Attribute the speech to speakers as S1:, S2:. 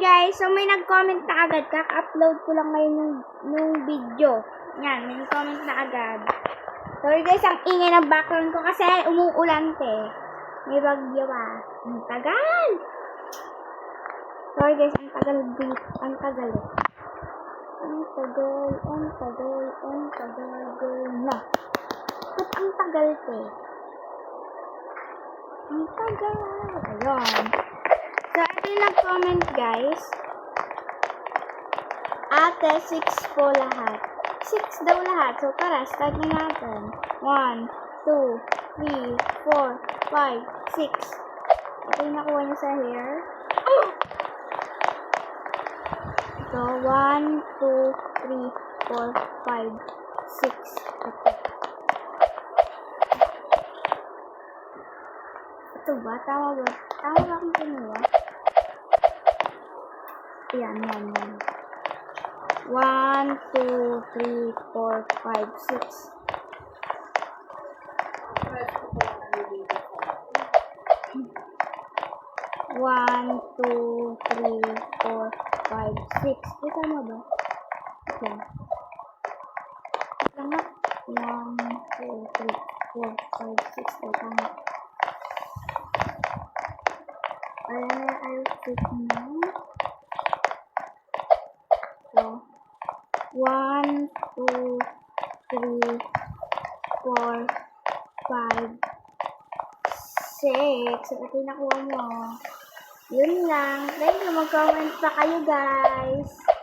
S1: guys, so may nag-comment na agad. Kaka-upload ko lang ngayon yung video. Yan, may nag-comment na agad. Sorry guys, ang ingay ng background ko kasi umuulan May bagyo pa. Ang tagal! Sorry guys, ang tagal eh. Ang tagal na. Ba't ang tagal Ang tagal. Ayun. So, ito yung nag-comment guys. Ate, 6 po lahat. 6 daw lahat. So, tara, start na natin. 1, 2, 3, 4, 5, 6. Ito yung nakuha niya sa hair. So, 1, 2, 3, 4, 5, 6. Ito ba? Tama ba? Tama ba akong kinuha? Yan. 1, 2, 3, 4, 5, 6. 1, 2, 3, 4, 5, 6. Tama ba? Yan. Tama. 1, 2, 3, 4, 5, 6. Tama. I'll click now. So, 1, 2, 3, 4, 5, 6. So, ito yung nakuha mo. Yun lang. Thank you. Mag-comment pa kayo, guys.